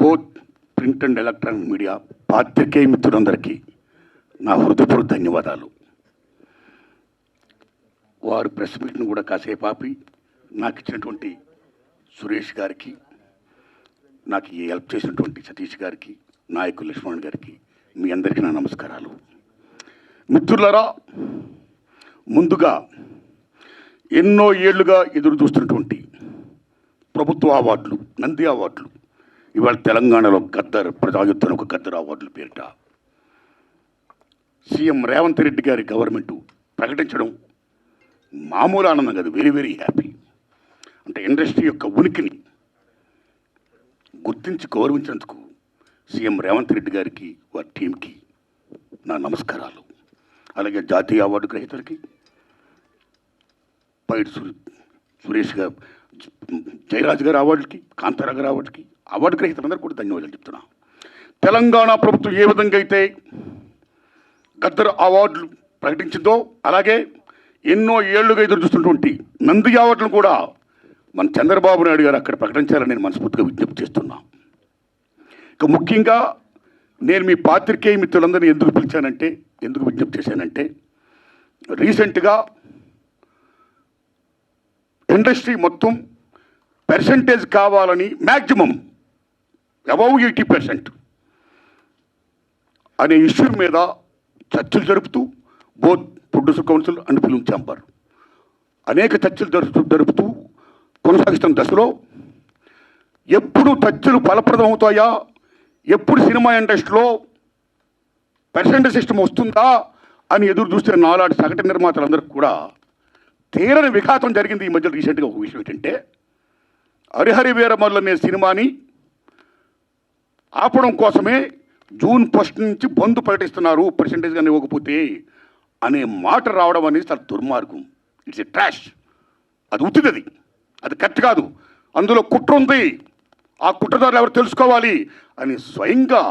Both print and electronic media పాత్రికేయ మిత్రులందరికీ నా హృదయపూర్వక ధన్యవాదాలు. వారు ప్రెస్ మీట్ను కూడా కాసేపు ఆపి నాకు ఇచ్చినటువంటి సురేష్ గారికి, నాకు ఈ హెల్ప్ చేసినటువంటి సతీష్ గారికి, నాయకులు లక్ష్మణ్ గారికి, మీ అందరికీ నా నమస్కారాలు. మిత్రులారా, ముందుగా ఎన్నో ఏళ్లుగా ఎదురు చూస్తున్నటువంటి ప్రభుత్వ అవార్డులు, నంది అవార్డులు ఇవాళ తెలంగాణలో గద్దర్ ప్రజాయుద్ధం ఒక గద్దర్ అవార్డుల పేరిట సీఎం రేవంత్ రెడ్డి గారి గవర్నమెంట్ ప్రకటించడం మామూలు ఆనందం కాదు, వెరీ వెరీ హ్యాపీ. అంటే ఇండస్ట్రీ యొక్క ఉనికిని గుర్తించి గౌరవించినందుకు సీఎం రేవంత్ రెడ్డి గారికి, వారి టీంకి నా నమస్కారాలు. అలాగే జాతీయ అవార్డు గ్రహీతలకి, పైడి సురేష్ గారు, జయరాజ్ గారి అవార్డులకి, కాంతారా గారి అవార్డుకి, అవార్డు గ్రహీతలందరూ కూడా ధన్యవాదాలు చెప్తున్నా. తెలంగాణ ప్రభుత్వం ఏ విధంగా అయితే గద్దర్ అవార్డులు ప్రకటించిందో, అలాగే ఎన్నో ఏళ్లుగా ఎదురు చూస్తున్నటువంటి నంది అవార్డులను కూడా మన చంద్రబాబు నాయుడు గారు అక్కడ ప్రకటించాలని నేను మనస్ఫూర్తిగా విజ్ఞప్తి చేస్తున్నా. ఇక ముఖ్యంగా నేను మీ పాత్రికేయ మిత్రులందరినీ ఎందుకు విజ్ఞప్తి చేశానంటే, రీసెంట్గా ఇండస్ట్రీ మొత్తం పర్సంటేజ్ కావాలని మ్యాక్సిమం అబౌవ్ 80% అనే ఇష్యూ మీద చర్చలు జరుపుతూ both producer council and film chamber అనేక చర్చలు జరుపుతూ కొనసాగిస్తున్న దశలో ఎప్పుడు చర్చలు ఫలప్రదం అవుతాయా, ఎప్పుడు సినిమా ఇండస్ట్రీలో పర్సంటేజ్ సిస్టమ్ వస్తుందా అని ఎదురు చూస్తే నాలాంటి సగటు నిర్మాతలందరికీ కూడా తీరని విఘాతం జరిగింది. ఈ మధ్య రీసెంట్గా ఒక విషయం ఏంటంటే, హరిహరి వీరమల్లు అనే సినిమాని ఆపడం కోసమే జూన్ 1 నుంచి బంద్ ప్రకటిస్తున్నారు పర్సంటేజ్ కానీ ఇవ్వకపోతే అనే మాట రావడం అనేది చాలా దుర్మార్గం. It's a trash. అది ఉత్తిది, అది కరెక్ట్ కాదు, అందులో కుట్ర ఉంది, ఆ కుట్రదారులు ఎవరు తెలుసుకోవాలి అని స్వయంగా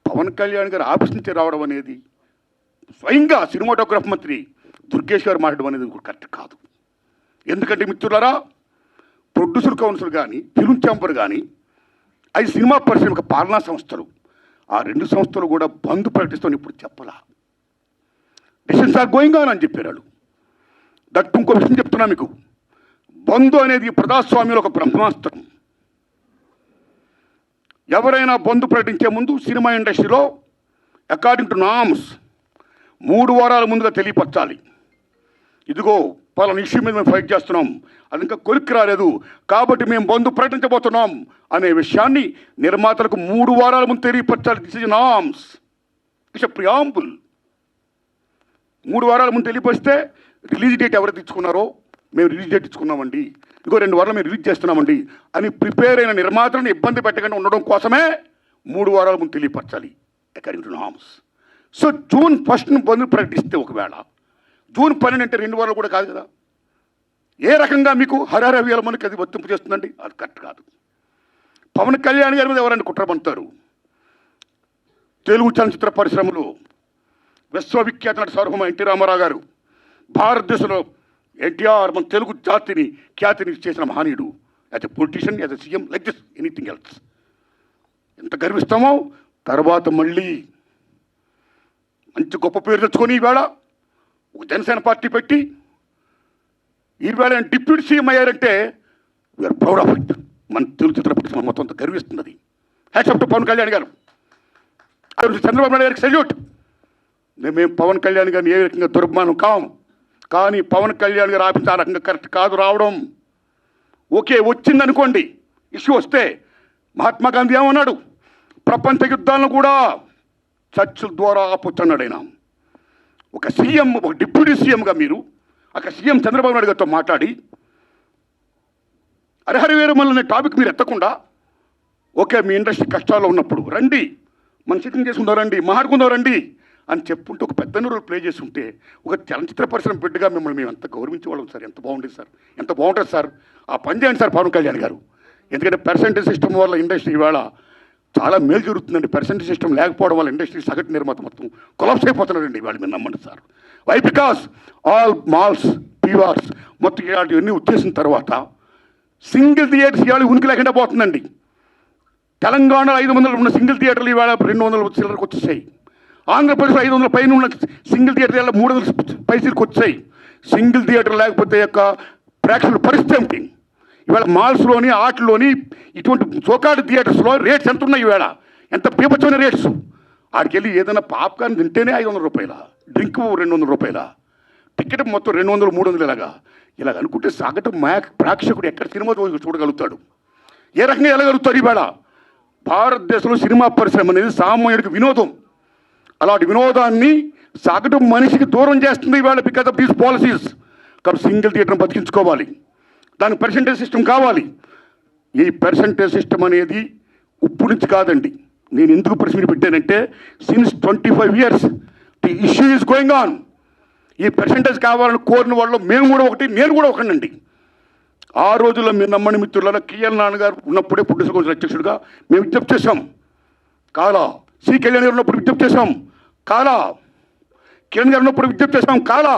పవన్ కళ్యాణ్ గారు ఆఫీస్ నుంచి రావడం అనేది, స్వయంగా సినిమాటోగ్రఫీ మంత్రి దుర్గేష్ గారు మాట్లాడడం అనేది కరెక్ట్ కాదు. ఎందుకంటే మిత్రులారా, ప్రొడ్యూసర్ కౌన్సిల్ కానీ, ఫిల్మ్ ఛాంబర్ కానీ, అది సినిమా పరిశ్రమ పాలనా సంస్థలు, ఆ రెండు సంస్థలు కూడా బంద్ ప్రకటిస్తామని ఇప్పుడు చెప్పలా. డిసిషన్స్ ఆర్ గోయింగ్ ఆన్ అని చెప్పారు. దట్ ఇంకో విషయం చెప్తున్నా మీకు, బంద్ అనేది ప్రజాస్వామ్యంలో ఒక బ్రహ్మాస్త్రం. ఎవరైనా బంద్ ప్రకటించే ముందు సినిమా ఇండస్ట్రీలో అకార్డింగ్ టు నామ్స్ 3 వారాల ముందుగా తెలియపరచాలి. ఇదిగో పలానా ఇష్యూ మీద మేము ఫైట్ చేస్తున్నాం, అది ఇంకా కొలిక్కి రాలేదు కాబట్టి మేము బంద్ ప్రకటించబోతున్నాం అనే విషయాన్ని నిర్మాతలకు 3 వారాల ముందు తెలియపరచాలి. This is norms, it's a preamble. 3 వారాల ముందు తెలియపరిస్తే రిలీజ్ డేట్ ఎవరు తెచ్చుకున్నారో, మేము రిలీజ్ డేట్ ఇచ్చుకున్నామండి, ఇంకో 2 వారాలు మేము రిలీజ్ చేస్తున్నామండి అని ప్రిపేర్ అయిన నిర్మాతలను ఇబ్బంది పెట్టకుండా ఉండడం కోసమే 3 వారాల ముందు తెలియపరచాలి according to norms. So June 1 bandh ప్రకటిస్తే, ఒకవేళ జూన్ 12 అంటే 2 వారాలు కూడా కాదు కదా, ఏ రకంగా మీకు హరిహర వీరమల్లుకి అది వర్తింపు చేస్తుందండి? అది కరెక్ట్ కాదు. పవన్ కళ్యాణ్ గారి మీద ఎవరైనా కుట్ర పంతారు. తెలుగు చలనచిత్ర పరిశ్రమలో విశ్వవిఖ్యాత నట సార్వభౌమ ఎన్టీ రామారావు గారు, భారతదేశంలో ఎన్టీఆర్ మన తెలుగు జాతిని ఖ్యాతిని చేసిన మహనీయుడు. As a politician, as a CM, like this anything else. ఎంత గర్విస్తామో. తర్వాత మళ్ళీ మంచి గొప్ప పేరు తెచ్చుకొని ఈవేళ ఒక జనసేన పార్టీ పెట్టి ఈవేళ డిప్యూటీ సీఎం అయ్యారంటే వీఆర్ ప్రౌడ్ ఆఫ్ ఇట్. మన తెలుగు చిత్ర పరిశ్రమ మొత్తం అంతా గర్విస్తున్నది. Hats off to Pawan Kalyan garu, Chandrababu Naidu గారికి సెల్యూట్. మేము పవన్ కళ్యాణ్ గారిని ఏ రకంగా దుర్మానం కాం, కానీ పవన్ కళ్యాణ్ గారు ఆఫీస్ ఆ రకంగా కరెక్ట్ కాదు రావడం. ఓకే, వచ్చిందనుకోండి, ఇష్యూ వస్తే మహాత్మా గాంధీ ఏమన్నాడు, ప్రపంచ యుద్ధాలను కూడా చర్చల ద్వారా ఆపుతున్నాడు ఆయన. ఒక సీఎం, ఒక డిప్యూటీ సీఎంగా మీరు అక్కడ సీఎం చంద్రబాబు నాయుడు గారితో మాట్లాడి హరిహర వీరమల్లు అనే టాపిక్ మీరు ఎత్తకుండా, ఓకే మీ ఇండస్ట్రీ కష్టాల్లో ఉన్నప్పుడు రండి, మన సిట్టింగ్ చేసుకుందాం రండి, మాట్లాడుకుందాం రండి అని చెప్పుంటే ఒక పెద్ద రోల్ ప్లే చేసి ఉంటే, ఒక చలనచిత్ర పరిశ్రమ బిడ్డగా మిమ్మల్ని మేము ఎంత గౌరవించేవాళ్ళం సార్. ఎంత బాగుండేది సార్, ఎంత బాగుంటుంది సార్. ఆ పని చేయండి సార్ పవన్ కళ్యాణ్ గారు. ఎందుకంటే పర్సంటేజ్ సిస్టమ్ వల్ల ఇండస్ట్రీ ఇవాళ చాలా మేలు జరుగుతుందండి. పర్సంటేజ్ సిస్టమ్ లేకపోవడం వల్ల ఇండస్ట్రీ సగటు నిర్మాత మొత్తం కొలాప్స్ అయిపోతున్నాడండి ఇవాళ. మీరు నమ్మండి sir. Why? Because all malls, PVRs మొత్తం ఇలాంటివన్నీ వచ్చేసిన తర్వాత సింగిల్ థియేటర్స్ ఇవాళ ఉనికి లేకుండా పోతుందండి. తెలంగాణలో 500 ఉన్న సింగిల్ థియేటర్లు ఇవాళ 200 చిల్లరకు వచ్చేసాయి. ఆంధ్రప్రదేశ్లో 500 పైన ఉన్న సింగిల్ థియేటర్ 300 పైసలకు వచ్చాయి. సింగిల్ థియేటర్ లేకపోతే యొక్క ప్రేక్షకుల పరిస్థితి ఏమిటి? ఇవాళ మాల్స్లోని ఆటల్లోని ఇటువంటి సోకాడు థియేటర్స్లో రేట్స్ ఎంత ఉన్నాయి? ఇవాళ ఎంత పీపచ్చమైన రేట్స్. ఆడికి వెళ్ళి ఏదైనా పాప్కార్న్ తింటేనే 500 రూపాయల, డ్రింక్ 200 రూపాయల, టికెట్ మొత్తం 200, 300 ఇలాగ అనుకుంటే సగటు ప్రేక్షకుడు ఎక్కడ సినిమా చూడగలుగుతాడు? ఏ రకంగా వెళ్ళగలుగుతాడు? ఇవాళ భారతదేశంలో సినిమా పరిశ్రమ అనేది సామాన్యుడికి వినోదం. అలాంటి వినోదాన్ని సగటు మనిషికి దూరం చేస్తుంది ఇవాళ బికాస్ ఆఫ్ దీస్ పాలసీస్. కాబట్టి సింగిల్ థియేటర్ని బతికించుకోవాలి, దానికి పర్సంటేజ్ సిస్టమ్ కావాలి. ఈ పర్సంటేజ్ సిస్టమ్ అనేది ఇప్పుడు నుంచి కాదండి. నేను ఎందుకు ప్రశ్న పెట్టానంటే since 25 years the issue is going on. ఈ పర్సంటేజ్ కావాలని కోరిన వాళ్ళు మేము కూడా ఒకటి, నేను కూడా ఒకనండి. ఆ రోజుల్లో మీరు నమ్మని మిత్రులలో కేఎల్ నాన్నగారు ఉన్నప్పుడే ప్రొడ్యూసర్ కౌన్సిల్ అధ్యక్షుడిగా మేము విజ్ఞప్తి చేశాం. కాలా సి కళ్యాణ్ గారు ఉన్నప్పుడు విజ్ఞప్తి చేశాం. కాలా కిరణ్ గారు ఉన్నప్పుడు విజ్ఞప్తి చేశాం. కాలా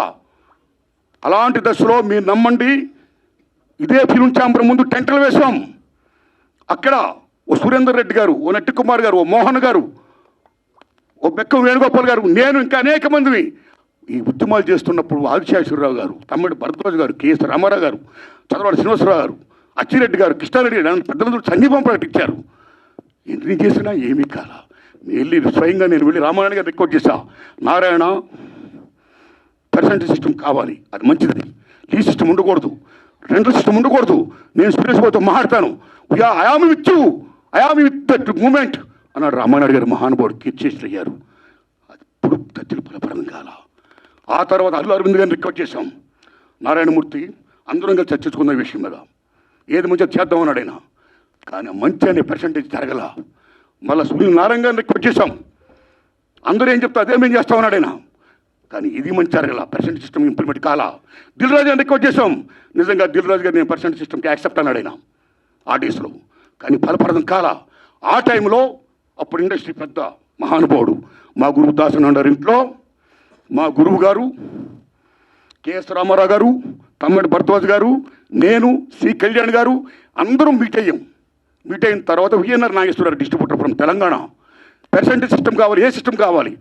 అలాంటి దశలో మీరు నమ్మండి, ఇదే ఫిల్మ్ ఛాంబర్ ముందు టెంటలు వేశాం. అక్కడ ఓ సురేందర్ రెడ్డి గారు, ఓ నట్టి కుమార్ గారు, ఓ మోహన్ గారు, ఓ బెక్కం వేణుగోపాల్ గారు, నేను ఇంకా అనేక మందిని ఈ ఉద్యమాలు చేస్తున్నప్పుడు ఆదిశేషవరరావు గారు, తమ్మిడి భరద్వాజ్ గారు, కేఎస్ రామారావు గారు, చంద్రబాబు శ్రీనివాసరావు గారు, అచ్చిరెడ్డి గారు, కృష్ణారెడ్డి గారు పెద్ద మంది సంఘీభం ప్రకటించారు. ఎన్ని చేసినా ఏమీ కాల. వెళ్ళి స్వయంగా నేను వెళ్ళి రామారాయణ గారు రిక్వెస్ట్ చేశా, నారాయణ పర్సంటేజ్ సిస్టమ్ కావాలి, అది మంచిది, ఈ సిస్టమ్ ఉండకూడదు, రెండో సిస్టమ్ ఉండకూడదు, నేను సురేష్ బాబుతో మాట్లాడతాను, I am with you, I am with that moment అన్నాడు రామారాయణ గారు. మహానుభావుడు కీర్తిశేషులు అయ్యారు. అది ఇప్పుడు తత్తులు ఫలపరం కాల. ఆ తర్వాత అల్లు అరవింద్ గారిని రిక్వెస్ట్ చేశాం. నారాయణమూర్తి అందరం కలిసి చర్చించుకున్న విషయం మీద ఏది మంచిగా చేద్దామన్నాడు ఆయన. కానీ మంచి అనే పర్సంటేజ్ జరగల. మళ్ళీ సునీల్ నారాయణ గారిని రిక్వెస్ట్ చేశాం. అందరూ ఏం చెప్తా అదే మేము చేస్తామన్నాడు ఆయన. కానీ ఇది మంచి జరగల, పర్సెంట్ సిస్టమ్ ఇంప్లిమెంట్ కాలా. దిల్ రాజు గారిని రిక్వెస్ట్ చేశాం. నిజంగా దిల్ రాజు గారు నేను పర్సెంట్ సిస్టమ్కి యాక్సెప్ట్ అన్నాడు ఆయన ఆర్టీస్లో. కానీ ఫలప్రదం కాలా. ఆ టైంలో అప్పుడు ఇండస్ట్రీ పెద్ద మహానుభావుడు మా గురువు దాసనారాయణ ఇంట్లో మా గురువు గారు కేఎస్ రామారావు గారు, తమ్మిడి భరద్వాజ్ గారు, నేను, సి కళ్యాణ్ గారు అందరం మీట్ అయ్యాం. మీట్ అయిన తర్వాత VNR Nageswararao distributor from Telangana, percentage system కావాలి, ఏ సిస్టమ్ కావాలి,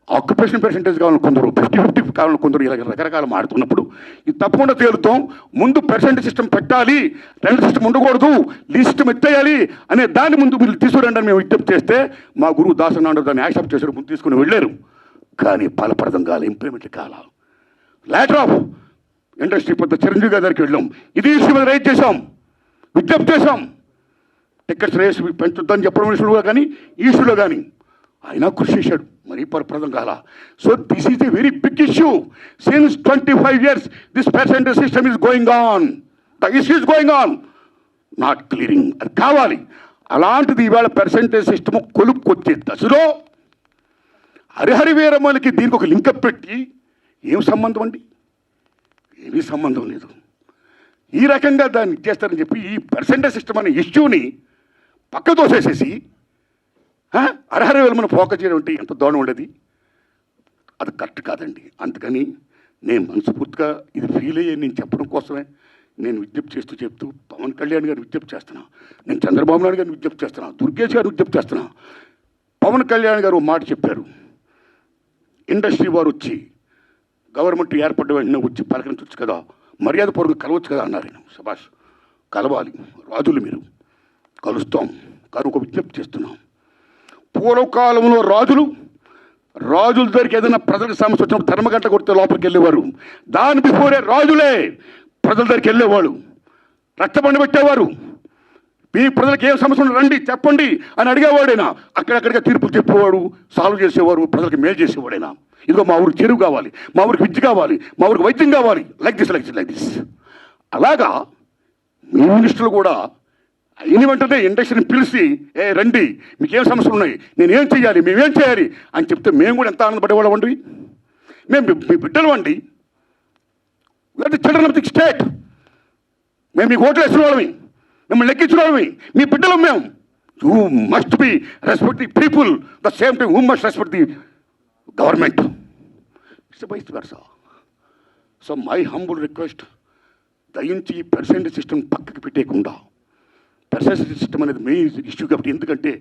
ఆక్యుపేషన్ పర్సెంటేజ్ కావాలని కొందరు, 50-50 కావాలని కొందరు, ఇలా రకరకాల మాడుతున్నప్పుడు ఇది తప్పకుండా తేలుతాం. ముందు పర్సెంటేజ్ సిస్టమ్ పెట్టాలి, రెండో సిస్టమ్ ఉండకూడదు, లీ సిస్టమ్ ఎత్తేయాలి అనే దాన్ని ముందు మీరు తీసుకురండి అని మేము విజ్ఞప్తి చేస్తే మా గురువు దాసనారాయణ దాన్ని యాక్సెప్ట్ చేశారు, ముందు తీసుకుని వెళ్ళారు. కానీ ఫలప్రదం కాల, ఇంప్లిమెంట్ కాల. లేటర్ ఆఫ్ ఇండస్ట్రీ పెద్ద చిరంజీవి గారి దగ్గరికి వెళ్ళాం. ఇది ఇష్యూ మీద రైజ్ చేశాం, విజ్ఞప్తి చేశాం. టికెట్స్ రేస్ పెంచుద్దని చెప్పడం విషయంలో కానీ ఈ ఇష్యూలో కానీ ఆయన కృషి చేశాడు. మరీ ఫలప్రదం కాల. So this is a very big issue. Since 25 years this percentage system is going on, the issue is going on, not clearing. అది కావాలి. అలాంటిది ఇవాళ పర్సెంటేజ్ సిస్టమ్ కొలుక్కొచ్చే దశలో హరిహరి వీరమ్మలకి దీనికి ఒక లింకప్ పెట్టి ఏం సంబంధం అండి? ఏమీ సంబంధం లేదు. ఈ రకంగా దాన్ని ఇచ్చేస్తారని చెప్పి ఈ పర్సెంటేజ్ సిస్టమ్ అనే ఇష్యూని పక్క తోసేసేసి హరిహరి వీరమ్మని ఫోకస్ చేయడం అంటే ఎంత దూరం ఉండేది? అది కరెక్ట్ కాదండి. అందుకని నేను మనస్ఫూర్తిగా ఇది ఫీల్ అయ్యే నేను చెప్పడం కోసమే నేను విజ్ఞప్తి చెప్తూ పవన్ కళ్యాణ్ గారిని విజ్ఞప్తి చేస్తున్నా, నేను చంద్రబాబు నాయుడు గారిని విజ్ఞప్తి చేస్తున్నా, దుర్గేష్ గారిని విజ్ఞప్తి చేస్తున్నా. పవన్ కళ్యాణ్ గారు మాట చెప్పారు, ఇండస్ట్రీ వారు వచ్చి గవర్నమెంట్ ఏర్పడ్డ వెంటనే వచ్చి పలకరించవచ్చు కదా, మర్యాద పూర్వకంగా కలవచ్చు కదా అన్నారు. నేను శభాష్, కలవాలి, రాజులు మీరు, కలుస్తాం. కానీ ఒక విజ్ఞప్తి చేస్తున్నాం. పూర్వకాలంలో రాజుల దగ్గరికి ఏదైనా ప్రజలకు సమస్య వచ్చినప్పుడు ధర్మగంట కొడితే లోపలికి వెళ్ళేవారు. దాని బిఫోరే రాజులే ప్రజల దగ్గరికి వెళ్ళేవాళ్ళు, రక్తబండి పెట్టేవారు. మీ ప్రజలకు ఏం సమస్య ఉంటే రండి చెప్పండి అని అడిగేవాడైనా అక్కడక్కడిగా తీర్పులు చెప్పేవాడు, సాల్వ్ చేసేవాడు, ప్రజలకు మేలు చేసేవాడైనా. ఇదిగో మా ఊరికి చెరువు కావాలి, మా ఊరికి విద్య కావాలి, మా ఊరికి వైద్యం కావాలి, లైక్ దిస్. అలాగా మీ మినిస్టర్లు కూడా అయిన వెంటనే ఇండస్ట్రీని పిలిచి రండి, మీకేం సమస్యలు ఉన్నాయి, నేనేం చేయాలి, మేమేం చేయాలి అని చెప్తే మేము కూడా ఎంత ఆనందపడేవాళ్ళం అండి. మేము మీ బిడ్డలు అండి, చిల్డ్రన్ ఆఫ్ ది స్టేట్. మేము మీకు ఓట్లు వేసిన వాళ్ళమి, మిమ్మల్ని లెక్కించిన వాళ్ళమి, మీ బిడ్డలం మేము. You must be respect the people the same time who must respect the government. It's vice versa. So my humble request, దయించి ఈ పర్సెంటేజ్ సిస్టమ్ పక్కకి పెట్టేయకుండా పర్సెంటేజ్ సిస్టమ్ అనేది మెయిన్ ఇష్యూ కాబట్టి. ఎందుకంటే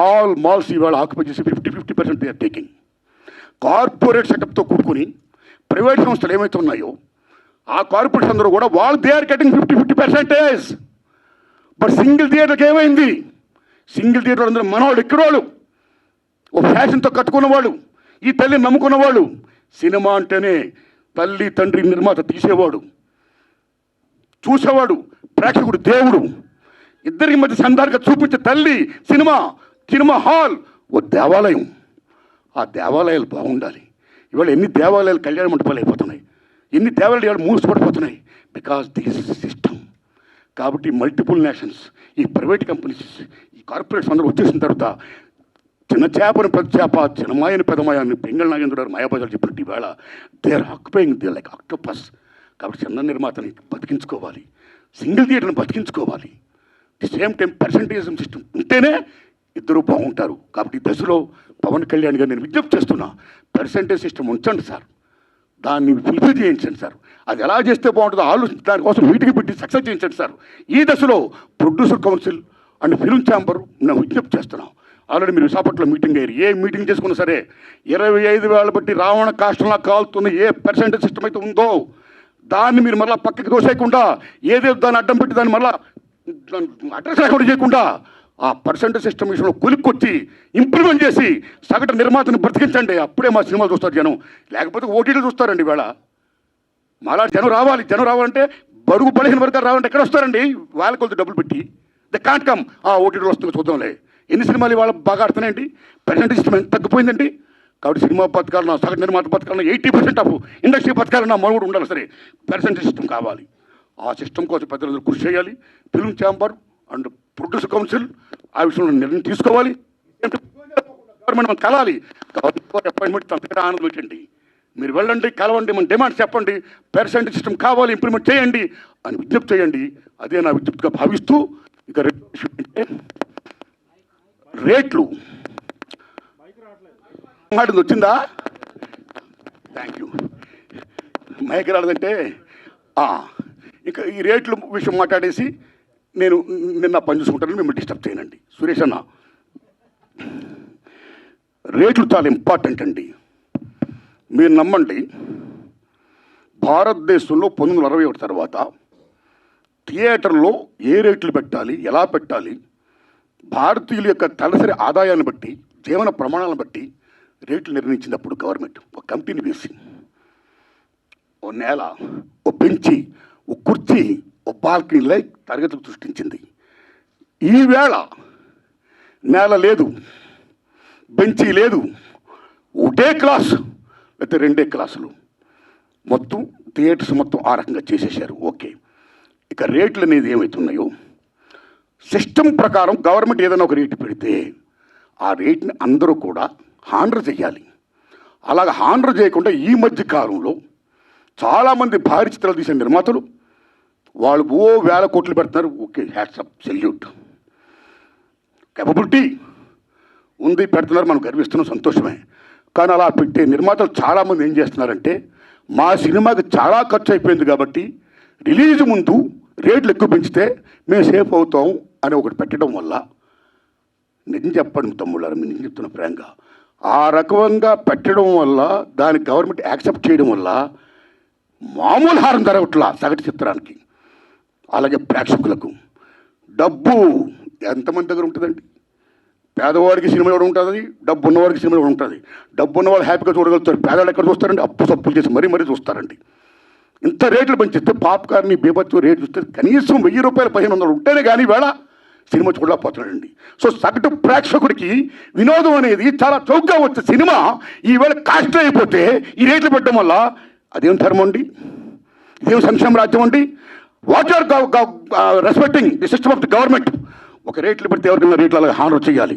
ఆల్ మాల్స్ ఇవాళ ఆక్యుపై చేసి 50% దే ఆర్ టేకింగ్. కార్పొరేట్ సెటప్తో కూడుకొని ప్రైవేట్ సంస్థలు ఏమైతే ఉన్నాయో ఆ కార్పొరేట్స్ అందరూ కూడా వాళ్ళు they are getting 50%. But single థియేటర్కి ఏమైంది? సింగిల్ థియేటర్ అందరూ మనవాళ్ళు ఎక్కడవాళ్ళు, ఓ ఫ్యాషన్తో కట్టుకున్నవాళ్ళు, ఈ తల్లిని నమ్ముకున్నవాళ్ళు. సినిమా అంటేనే తల్లి తండ్రి నిర్మాత తీసేవాడు, చూసేవాడు, ప్రేక్షకుడు దేవుడు, ఇద్దరికి మధ్య సంధానంగా చూపించే తల్లి సినిమా. సినిమా హాల్ ఓ దేవాలయం. ఆ దేవాలయాలు బాగుండాలి. ఇవాళ ఎన్ని దేవాలయాలు కళ్యాణ మండపాలు అయిపోతున్నాయి, ఎన్ని దేవాలయాలు ఇవాళ మూసిపడిపోతున్నాయి. Because this system. కాబట్టి మల్టిపుల్ నేషన్స్, ఈ ప్రైవేట్ కంపెనీస్, ఈ కార్పొరేట్స్ అందరూ వచ్చేసిన తర్వాత చిన్న చేపని పెద్ద చేప, చిన్నమాయని పెద్దమాయని పెంగళ నాగేంద్ర గారు మాయాబజార్ చెప్పినట్టు ఇవాళ they are occupying they like octopus. కాబట్టి చిన్న నిర్మాతని బతికించుకోవాలి, సింగిల్ థియేటర్ని బతికించుకోవాలి. The same time percentage system ఉంటేనే ఇద్దరు బాగుంటారు. కాబట్టి ఈ దశలో పవన్ కళ్యాణ్ గారు నేను విజ్ఞప్తి చేస్తున్నా, పర్సంటేజ్ సిస్టమ్ ఉంచండి సార్, దాన్ని ఫుల్ఫిల్ చేయించండి సార్. అది ఎలా చేస్తే బాగుంటుందో ఆలోచించి దానికోసం మీటింగ్ పెట్టి సక్సెస్ చేయించండి సార్. ఈ దశలో producer council and film chamber నేను విజ్ఞప్తి చేస్తున్నాం. ఆల్రెడీ మీరు విశాఖపట్నంలో మీటింగ్ అయ్యారు. ఏ మీటింగ్ చేసుకున్నా సరే 25,000 బట్టి రావణ కాష్టంలా కాలుతున్న ఏ పర్సెంటేజ్ సిస్టమ్ అయితే ఉందో దాన్ని మీరు మళ్ళీ పక్కకి దోసేయకుండా, ఏదేదో దాన్ని అడ్డం పెట్టి దాన్ని మళ్ళీ అడ్రస్ లేకుండా చేయకుండా ఆ పర్సెంటేజ్ సిస్టమ్ విషయంలో కొలిక్కొచ్చి ఇంప్లిమెంట్ చేసి సగటు నిర్మాతను బ్రతికించండి. అప్పుడే మా సినిమాలు చూస్తారు జనం, లేకపోతే ఓటీటీలు చూస్తారండి. ఇవాళ మాలా జనం రావాలి. జనం రావాలంటే బడుగు బలహీన వర్గాలు రావాలంటే ఎక్కడ వస్తారండి? వాళ్ళ కొలత డబ్బులు పెట్టి ద కాంట్ కమ్. ఆ ఓటీటీలు వస్తుంది చూద్దాంలే. ఎన్ని సినిమాలు ఇవాళ బాగా ఆడుతున్నాయండి? పర్సెంటేజ్ సిస్టమ్ ఎంత తగ్గిపోయిందండి. కాబట్టి సినిమా బతకాలన్నా, సగటు నిర్మాత బతకాలన్నా 80% ఆఫ్ ఇండస్ట్రీ బతకాలన్నా మనుగడ ఉండాలి. సరే, పర్సెంటేజ్ సిస్టమ్ కావాలి. ఆ సిస్టమ్ కోసం పెద్దలందరూ కృషి చేయాలి. Film chamber and producer council ఆ విషయంలో నిర్ణయం తీసుకోవాలి. గవర్నమెంట్ కలాలి. అపాయింట్మెంట్ అంతకంటే ఆనందం పెట్టండి. మీరు వెళ్ళండి, కలవండి, మన డిమాండ్స్ చెప్పండి, పర్సెంటేజ్ సిస్టమ్ కావాలి, ఇంప్లిమెంట్ చేయండి అని విజ్ఞప్తి చేయండి. అదే నా విజ్ఞప్తిగా భావిస్తూ ఇక రేట్లు మాట్లాడింది వచ్చిందా? Thank you. మైక్ రాలేదంటే ఇక ఈ రేట్ల విషయం మాట్లాడేసి నేను నిన్న పని చూసుకుంటానని మిమ్మల్ని డిస్టర్బ్ చేయనండి. సురేష్ అన్న, రేట్లు చాలా ఇంపార్టెంట్ అండి. మీరు నమ్మండి, భారతదేశంలో 1961 తర్వాత థియేటర్లో ఏ రేట్లు పెట్టాలి, ఎలా పెట్టాలి, భారతీయుల యొక్క తలసరి ఆదాయాన్ని బట్టి, జీవన ప్రమాణాలను బట్టి రేట్లు నిర్ణయించినప్పుడు గవర్నమెంట్ ఒక కమిటీని వేసి ఓ నేల, ఓ బెంచి, ఓ కుర్చీ, ఓ బాల్కనీలై తరగతులు సృష్టించింది. ఈవేళ నేల లేదు, బెంచీ లేదు, ఒకటే క్లాసు లేకపోతే 2 క్లాసులు, మొత్తం థియేటర్స్ మొత్తం ఆ రకంగా చేసేసారు. ఓకే, ఇక రేట్లు అనేది ఏమవుతున్నాయో సిస్టమ్ ప్రకారం గవర్నమెంట్ ఏదైనా ఒక రేటు పెడితే ఆ రేట్ని అందరూ కూడా హానర్ చేయాలి. అలాగ హానర్ చేయకుండా ఈ మధ్య కాలంలో చాలామంది భారీ చిత్రాలు తీసే నిర్మాతలు వాళ్ళు ఓ వేల కోట్లు పెడుతున్నారు. ఓకే, హ్యాట్సప్, సెల్యూట్, కేపబిలిటీ ఉంది, పెడుతున్నారు, మనం గర్విస్తున్నాం, సంతోషమే. కానీ అలా పెట్టే నిర్మాతలు చాలామంది ఏం చేస్తున్నారంటే, మా సినిమాకి చాలా ఖర్చు అయిపోయింది కాబట్టి రిలీజ్ ముందు రేట్లు ఎక్కువ పెంచితే మేము సేఫ్ అవుతాం అని ఒకటి పెట్టడం వల్ల, నిజం చెప్పండి తమ్ముళ్ళారు, మీరు నిజం చెప్తున్న ఫ్రాంక్గా, ఆ రకంగా పెట్టడం వల్ల దాన్ని గవర్నమెంట్ యాక్సెప్ట్ చేయడం వల్ల మామూలు హారం జరగట్లా సగటు చిత్రానికి. అలాగే ప్రేక్షకులకు డబ్బు ఎంతమంది దగ్గర ఉంటుందండి? పేదవాడికి సినిమా ఎవరు ఉంటుంది, డబ్బు ఉన్నవాడికి సినిమా ఎవరు ఉంటుంది. డబ్బు ఉన్నవాళ్ళు హ్యాపీగా చూడగలుగుతారు, పేదవాళ్ళు ఎక్కడ చూస్తారండి? అప్పు సప్పులు చేసి మరీ చూస్తారండి. ఇంత రేట్లు పెంచిస్తే పాప్కార్న్ బీభత్సం రేటు చూస్తే కనీసం 1000 రూపాయలు 1500 ఉంటేనే కానీ వేళ సినిమా చూడలేకపోతున్నాడండి. సో సగటు ప్రేక్షకుడికి వినోదం అనేది చాలా చౌకగా వచ్చే సినిమా ఈవేళ కాస్ట్ అయిపోతే ఈ రేట్లు పెట్టడం వల్ల అదేం ధర్మం అండి? ఇదేం సంక్షేమ రాజ్యం అండి? What are respecting the system of the government. ఒక రేట్లు పెడితే ఎవరికైనా రేట్లు అలాగే హానర్ చేయాలి.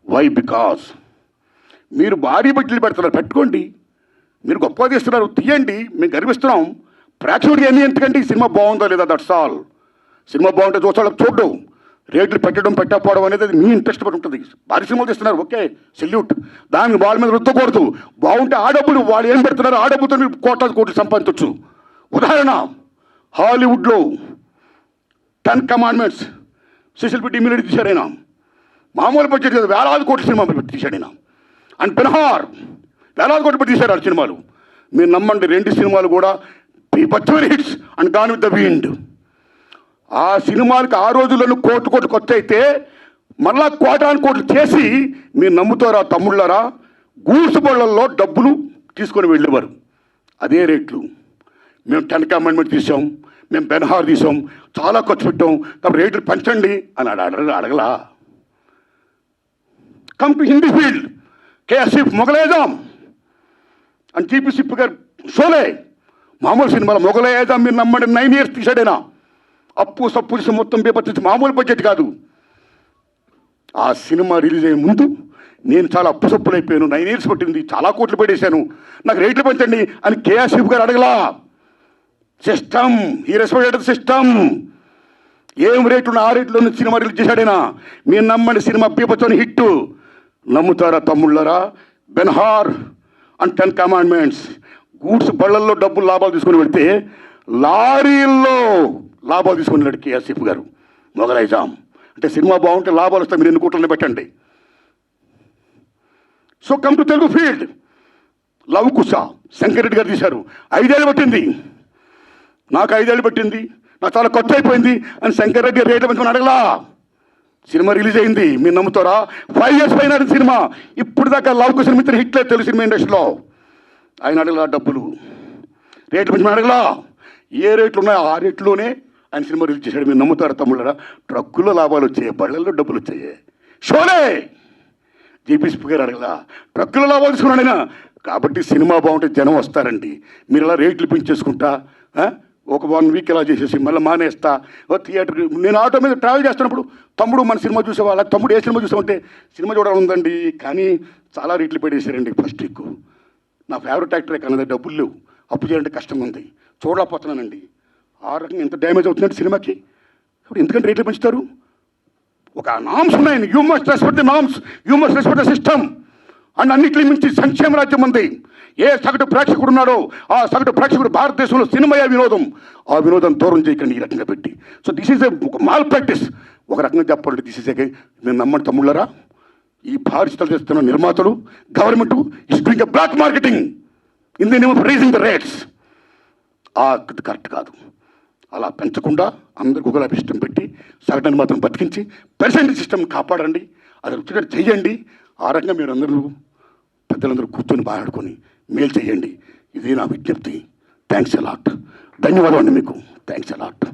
వై? బికాస్ మీరు భారీ బడ్జెట్లు పెడుతున్నారు, పెట్టుకోండి. మీరు గొప్పగా తీస్తున్నారు, తీయండి, మేము గర్విస్తున్నాం. ప్రేక్షకుడికి ఎన్ని ఎందుకండి? సినిమా బాగుందో లేదా, దట్స్ ఆల్. సినిమా బాగుంటే చూస్తాడు, చూడడం. రేట్లు పెట్టడం పెట్టకపోవడం అనేది అది మీ ఇంట్రెస్ట్ పడి ఉంటుంది. భారీ సినిమాలు తీస్తున్నారు, ఓకే, సెల్యూట్. దానికి వాళ్ళ మీద రుద్దకూడదు. బాగుంటే ఆ డబ్బులు వాళ్ళు ఏం పెడుతున్నారు, ఆ డబ్బుతో మీరు కోట్లు సంపాదించవచ్చు. ఉదాహరణ, హాలీవుడ్లో 10 కమాండ్మెంట్స్ సెసిల్ పెట్టి ఇమ్మీడియట్ తీశాడు ఆయన. మామూలు బడ్జెట్ కదా, వేలాది కోట్ల సినిమా పెట్టి తీశాడు ఆయన. అండ్ బెన్హార్ వేలాది కోట్లు పెట్టి తీశారు ఆ సినిమాలు. మీరు నమ్మండి, 2 సినిమాలు కూడా బీభత్సమైన hits. And gone with the wind. ఆ సినిమాలకి ఆ రోజుల్లో కోట్లు ఖర్చు అయితే మళ్ళా కోట్లు చేసి మీరు నమ్ముతారా తమ్ముళ్ళారా, గూడ్స్ బళ్ళల్లో డబ్బులు తీసుకొని వెళ్ళేవారు. అదే రేట్లు. మేము 10 కమాండ్మెంట్ తీసాం, మేము బెన్హార్ తీసాం, చాలా ఖర్చు పెట్టాం, కాబట్టి రేట్లు పెంచండి అని అడగలా. కమ్ టు హిందీ ఫీల్డ్, కేఎస్ఎఫ్ మొగలేజాం అండ్ జీపీ సిప్ గారు షోలే. మామూలు సినిమాలో మొగలేజాం మీరు నమ్మండి 9 years తీసాడైనా. అప్పు సప్పు చేసి మొత్తం బీభత్సం, మామూలు బడ్జెట్ కాదు. ఆ సినిమా రిలీజ్ అయ్యే ముందు నేను చాలా అప్పు సప్పులు అయిపోయాను, 9 years పట్టింది, చాలా కోట్లు పెట్టేశాను, నాకు రేట్లు పెంచండి అని కేఎస్ఎఫ్ గారు అడగలా. సిస్టమ్, ఈ రెస్పెక్టెడ్ సిస్టమ్. ఏం రేట్లు ఆ రేట్లో సినిమా రిలీజ్ చేశాడైనా. మీరు నమ్మండి, సినిమా బీభత్సమైన హిట్. నమ్ముతారా తమ్ముళ్ళరా? Ben Hur and 10 commandments. గూడ్స్ బళ్ళల్లో డబ్బులు లాభాలు తీసుకొని వెళ్తే లారీల్లో లాభాలు తీసుకుని వెళ్ళాడు కేఎస్ఎఫ్ గారు. మొగలైజాం అంటే సినిమా బాగుంటే లాభాలు వస్తాయి, మీరు 2 కోట్లని పెట్టండి. So come to Telugu field. Lava Kusa Shankar Reddy garu తీశారు. 5 ఏళ్ళు పట్టింది, నాకు 5 ఏళ్ళు పట్టింది, నాకు చాలా ఖర్చు అయిపోయింది అని శంకర్ రెడ్డి రేట్లు పెంచుకొని అడగలా. సినిమా రిలీజ్ అయింది, మీరు నమ్ముతారా? 5 years పైన సినిమా. ఇప్పుడు దాకా లవ్ కుశ మిత్ర హిట్లే తెలుగు సినిమా ఇండస్ట్రీలో. ఆయన అడగలా డబ్బులు, రేట్లు పెంచుకొని అడగలా. ఏ రేట్లు ఉన్నాయో ఆ రేట్లోనే ఆయన సినిమా రిలీజ్ చేశాడు. మీరు నమ్ముతారా తమ్ముళ్ళరా? ట్రక్కుల్లో లాభాలు వచ్చాయి, బళ్ళల్లో డబ్బులు వచ్చాయి. షోలే జీపీ సిప్ గారు అడగలా, ట్రక్కుల లాభాలు తీసుకున్నాడు ఆయన. కాబట్టి సినిమా బాగుంటే జనం వస్తారండి. మీరు ఇలా రేట్లు పెంచేసుకుంటా ఒక 1 week ఇలా చేసేసి మళ్ళీ మానేస్తా. థియేటర్ నేను ఆటో మీద ట్రావెల్ చేస్తున్నప్పుడు, తమ్ముడు మన సినిమా చూసేవా, తమ్ముడు ఏ సినిమా చూసామంటే సినిమా చూడాలి ఉందండి, కానీ చాలా రేట్లు పెట్టేశారండి ఫస్ట్ వీక్. నా ఫేవరెట్ యాక్టరే కానీ డబ్బులు లేవు, అప్పు చేయాలంటే కష్టంగా ఉంది, చూడలేకపోతున్నానండి. ఆ రకంగా ఎంత డ్యామేజ్ అవుతుందంటే సినిమాకి. ఇప్పుడు ఎందుకంటే రేట్లు పెంచుతారు? ఒక నామ్స్ ఉన్నాయి. You must respect the norms, you must respect the system. And అన్నింటినీ మించి సంక్షేమ రాజ్యం ఉంది. ఏ సగటు ప్రేక్షకుడు ఉన్నాడో ఆ సగటు ప్రేక్షకుడు భారతదేశంలో సినిమాయే వినోదం. ఆ వినోదం దూరం చేయకండి ఈ రకంగా పెట్టి. సో దిస్ ఈజ్ ఒక మాల్ ప్రాక్టీస్. ఒక రకంగా చెప్పాలంటే దిస్ ఈజ్ నేను నమ్మండి తమ్ముళ్ళరా, ఈ భారీ చిత్రాలు చేస్తున్న నిర్మాతలు, government is doing a black marketing in the name of raising the rates. Correct కాదు. అలా పెంచకుండా అందరికి ఒకలా సిస్టమ్ పెట్టి సగటుని మాత్రం బతికించి పర్సెంటేజ్ సిస్టమ్ కాపాడండి. అది వచ్చినట్టు చెయ్యండి. ఆ రకంగా మీరు అందరూ పెద్దలందరూ కూర్చొని మాట్లాడుకొని మేలు చేయండి. ఇది నా విజ్ఞప్తి. Thanks a lot. ధన్యవాదాలు అండి మీకు. Thanks a lot.